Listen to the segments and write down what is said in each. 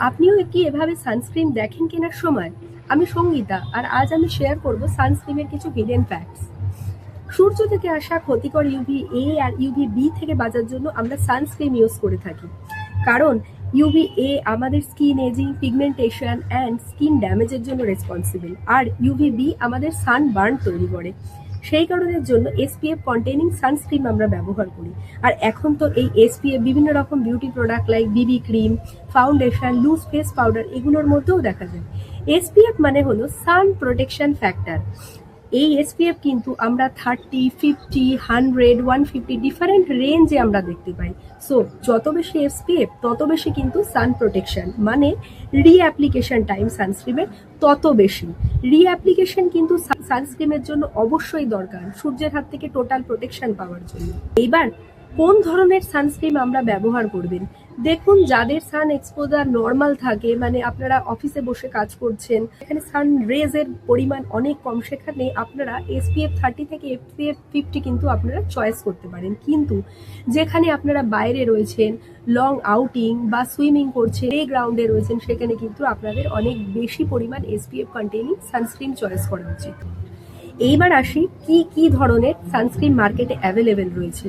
আপনিও কি এভাবে সানস্ক্রিন দেখেন কেনার সময়? আমি সঙ্গীতা, আর আজ আমি শেয়ার করব সানস্ক্রিনের কিছু হিডেন ফ্যাক্টস। সূর্য থেকে আসা ক্ষতিকর ইউভি এ আর ইউভি বি থেকে বাঁচার জন্য আমরা সানস্ক্রিন ইউজ করে থাকি, কারণ ইউভি এ আমাদের skin aging, pigmentation and skin ড্যামেজের জন্য রেসপন্সিবল, আর ইউভি বি আমাদের সানবার্ন তৈরি করে। সেই কারণের জন্য এসপিএফ কন্টেনিং সানস্ক্রিন আমরা ব্যবহার করি। আর এখন তো এই এসপিএফ বিভিন্ন রকম beauty product like BB cream, foundation, loose face powder এগুলোর মধ্যেও দেখা যায়। এসপিএফ মানে হলো সান প্রোটেকশন ফ্যাক্টর। এই এসপিএফ কিন্তু আমরা 30, 50, 100, 150 ডিফারেন্ট রেঞ্জে আমরা দেখতে পাই। সো যত বেশি এসপিএফ তত বেশি কিন্তু সান প্রোটেকশন, মানে রিঅ্যাপ্লিকেশন টাইম সানস্ক্রিমের তত বেশি। রিঅ্যাপ্লিকেশন কিন্তু সানস্ক্রিমের জন্য অবশ্যই দরকার, সূর্যের হাত থেকে টোটাল প্রোটেকশন পাওয়ার জন্য। এইবার কোন ধরনের সানস্ক্রিন আমরা ব্যবহার করবেন? দেখুন, যাদের সান এক্সপোজার নর্মাল থাকে, মানে আপনারা অফিসে বসে কাজ করছেন, এখানে সান রেজের পরিমাণ অনেক কম, সেখানে আপনারা এসপিএফ 30 থেকে এসপিএফ 50 কিন্তু আপনারা চয়েস করতে পারেন। কিন্তু যেখানে আপনারা বাইরে রয়েছেন, লং আউটিং বা সুইমিং করছেন, প্লে গ্রাউন্ডে রয়েছেন, সেখানে কিন্তু আপনাদের অনেক বেশি পরিমাণ এসপিএফ কন্টেনিং সানস্ক্রিন চয়েস করা উচিত। এইবার আসি কি কি ধরনের সানস্ক্রিন মার্কেটে অ্যাভেলেবেল রয়েছে।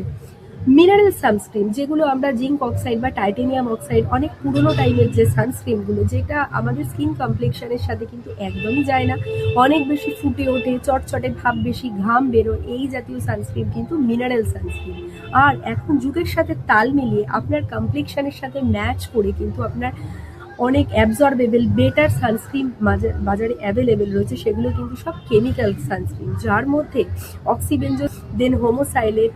মিনারেল সানস্ক্রিন, যেগুলো আমরা জিঙ্ক অক্সাইড বা টাইটেনিয়াম অক্সাইড, অনেক পুরোনো টাইমের যে সানস্ক্রিনগুলো, যেটা আমাদের স্কিন কমপ্লেকশনের সাথে কিন্তু একদমই যায় না, অনেক বেশি ফুটে ওঠে, চটচটে ভাব বেশি, ঘাম বেরোয়, এই জাতীয় সানস্ক্রিন কিন্তু মিনারেল সানস্ক্রিন। আর এখন যুগের সাথে তাল মিলিয়ে আপনার কমপ্লেকশনের সাথে ম্যাচ করে কিন্তু আপনার অনেক অ্যাবজর্বেবল বেটার সানস্ক্রিন বাজারে অ্যাভেলেবেল রয়েছে। সেগুলো কিন্তু সব কেমিক্যাল সানস্ক্রিন, যার মধ্যে অক্সিবেঞ্জো, দেন হোমোসাইলেট,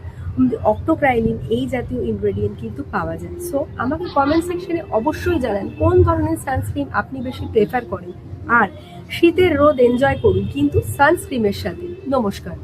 অক্টোক্রাইলিন এই জাতীয় ইনগ্রেডিয়েন্ট কিন্তু পাওয়া যায়। সো আমাকে কমেন্ট সেকশনে অবশ্যই জানান কোন ধরনের সানস্ক্রিন আপনি বেশি প্রেফার করেন। আর শীতের রোদ এনজয় করুন, কিন্তু সানস্ক্রিনের সাথে। নমস্কার।